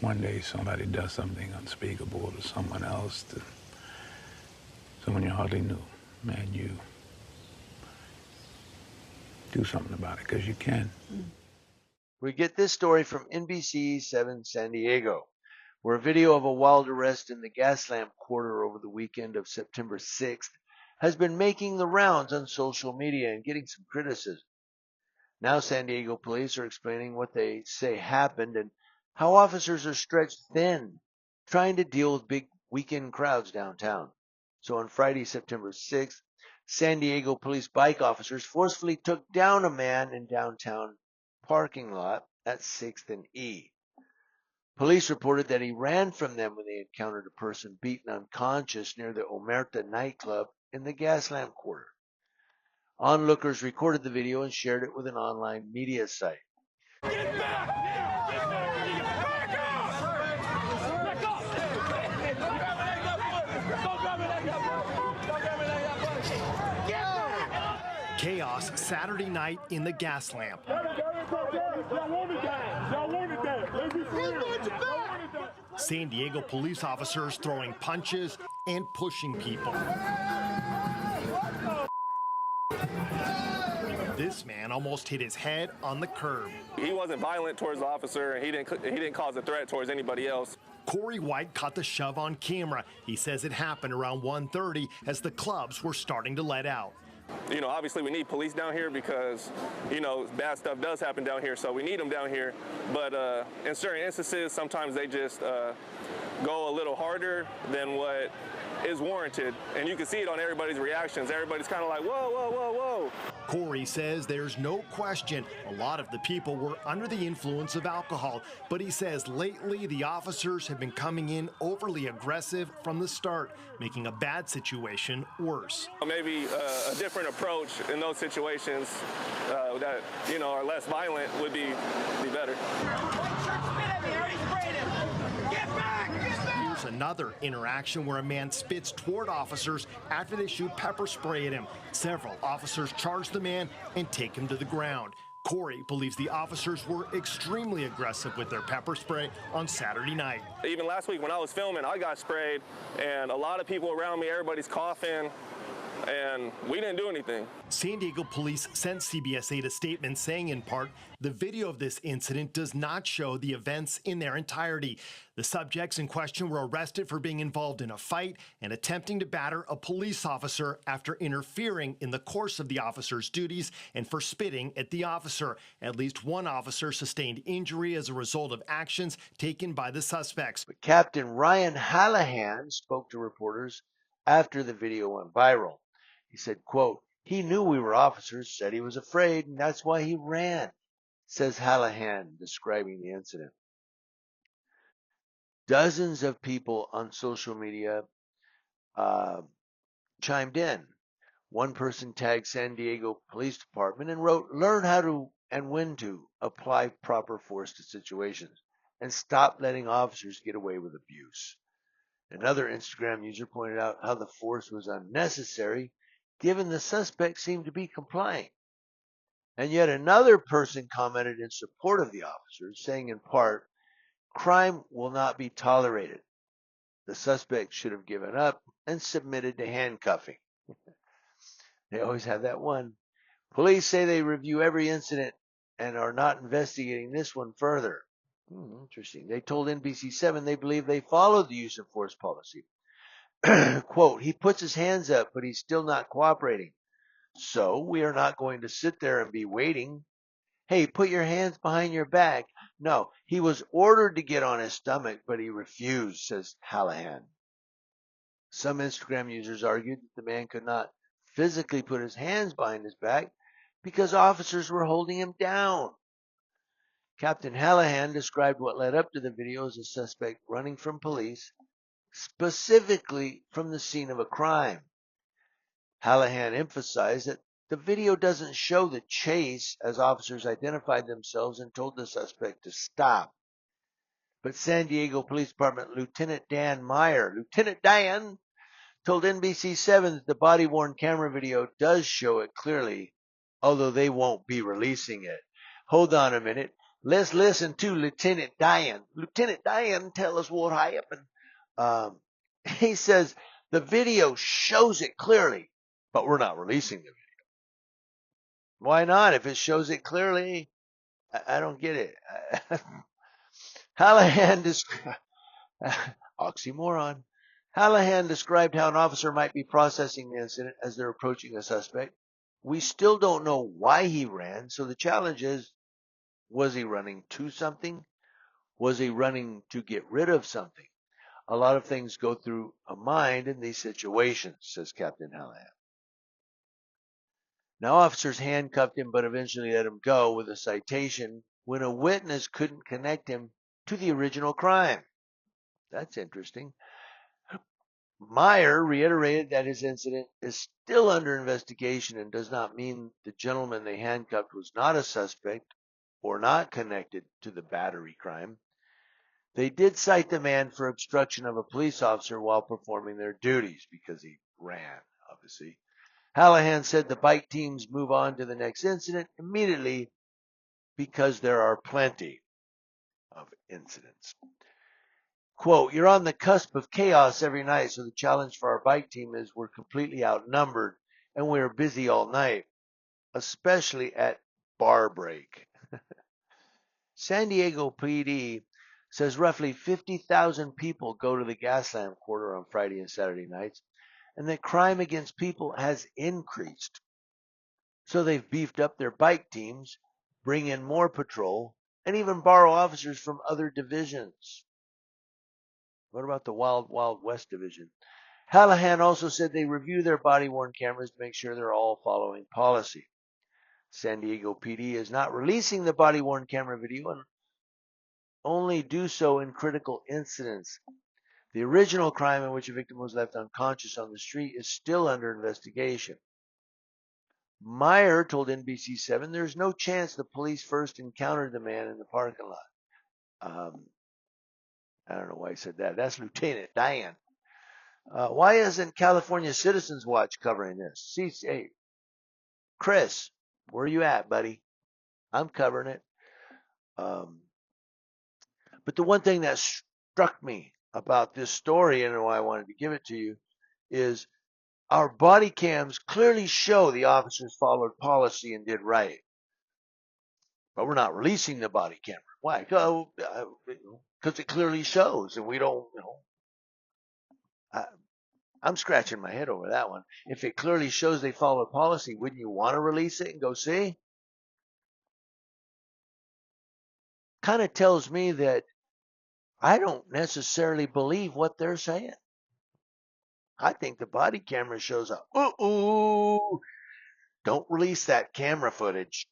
one day somebody does something unspeakable to someone else, to someone you hardly knew, and you do something about it, because you can. We get this story from NBC7 San Diego, where a video of a wild arrest in the Gaslamp quarter over the weekend of September 6th has been making the rounds on social media and getting some criticism. Now San Diego police are explaining what they say happened and how officers are stretched thin trying to deal with big weekend crowds downtown. So on Friday, September 6th, San Diego police bike officers forcefully took down a man in downtown parking lot at 6th and E. Police reported that he ran from them when they encountered a person beaten unconscious near the Omerta nightclub in the Gaslamp quarter. Onlookers recorded the video and shared it with an online media site. Get back! Get back! Back up! Chaos Saturday night in the Gaslamp. San Diego police officers throwing punches and pushing people. This man almost hit his head on the curb. He wasn't violent towards the officer, and he didn't cause a threat towards anybody else. Corey White caught the shove on camera. He says it happened around 1:30 as the clubs were starting to let out. You know, obviously we need police down here because, you know, bad stuff does happen down here, so we need them down here. But in certain instances, sometimes they just go a little harder than what is warranted. And you can see it on everybody's reactions. Everybody's kind of like, whoa, whoa, whoa, whoa. Corey says there's no question a lot of the people were under the influence of alcohol, but he says lately the officers have been coming in overly aggressive from the start, making a bad situation worse. Maybe a different approach in those situations that, you know, are less violent would be better. Another interaction where a man spits toward officers after they shoot pepper spray at him. Several officers charge the man and take him to the ground. Corey believes the officers were extremely aggressive with their pepper spray on Saturday night. Even last week when I was filming, I got sprayed, and a lot of people around me, everybody's coughing, and we didn't do anything. San Diego police sent CBS 8 a statement saying, in part, the video of this incident does not show the events in their entirety. The subjects in question were arrested for being involved in a fight and attempting to batter a police officer after interfering in the course of the officer's duties and for spitting at the officer. At least one officer sustained injury as a result of actions taken by the suspects. But Captain Ryan Hallahan spoke to reporters after the video went viral. He said, quote, "He knew we were officers, said he was afraid, and that's why he ran," says Hallahan, describing the incident. Dozens of people on social media chimed in. One person tagged San Diego Police Department and wrote, "Learn how to and when to apply proper force to situations and stop letting officers get away with abuse." Another Instagram user pointed out how the force was unnecessary given the suspect seemed to be complying. And yet another person commented in support of the officers, saying in part, "Crime will not be tolerated. The suspect should have given up and submitted to handcuffing." They always have that one. Police say they review every incident and are not investigating this one further. Interesting. They told NBC7 they believe they followed the use of force policy. Quote, "He puts his hands up, but he's still not cooperating. So we are not going to sit there and be waiting. Hey, put your hands behind your back." No, he was ordered to get on his stomach, but he refused, says Hallahan. Some Instagram users argued that the man could not physically put his hands behind his back because officers were holding him down. Captain Hallahan described what led up to the video as a suspect running from police, specifically from the scene of a crime. Hallahan emphasized that the video doesn't show the chase as officers identified themselves and told the suspect to stop. But San Diego Police Department Lieutenant Dan Meyer, Lieutenant Dan, told NBC7 that the body-worn camera video does show it clearly, although they won't be releasing it. Hold on a minute. Let's listen to Lieutenant Diane. Lieutenant Diane, tell us what happened. He says the video shows it clearly, but we're not releasing the video. Why not? If it shows it clearly, I don't get it. Hallahan oxymoron. Hallahan described how an officer might be processing the incident as they're approaching a suspect. We still don't know why he ran, so the challenge is, was he running to something? Was he running to get rid of something? A lot of things go through a mind in these situations, says Captain Hallahan. Now, officers handcuffed him but eventually let him go with a citation when a witness couldn't connect him to the original crime. That's interesting. Meyer reiterated that his incident is still under investigation and does not mean the gentleman they handcuffed was not a suspect or not connected to the battery crime. They did cite the man for obstruction of a police officer while performing their duties because he ran, obviously. Hallahan said the bike teams move on to the next incident immediately because there are plenty of incidents. Quote, you're on the cusp of chaos every night, so the challenge for our bike team is we're completely outnumbered and we're busy all night, especially at bar break. San Diego PD says roughly 50,000 people go to the Gaslamp quarter on Friday and Saturday nights, and that crime against people has increased. So they've beefed up their bike teams, bring in more patrol, and even borrow officers from other divisions. What about the Wild Wild West division? Hallahan also said they review their body-worn cameras to make sure they're all following policy. San Diego PD is not releasing the body-worn camera video and only do so in critical incidents. The original crime in which a victim was left unconscious on the street is still under investigation. Meyer told NBC7 there's no chance the police first encountered the man in the parking lot. I don't know why he said that. That's Lieutenant Diane. Why isn't California Citizens Watch covering this? Hey, Chris, where are you at, buddy? I'm covering it. But the one thing that struck me about this story, and why I wanted to give it to you, is our body cams clearly show the officers followed policy and did right. But we're not releasing the body camera. Why? Because it clearly shows, and we don't, I'm scratching my head over that one. If it clearly shows they followed policy, wouldn't you want to release it and go see? Kind of tells me that I don't necessarily believe what they're saying. I think the body camera shows up. Don't release that camera footage.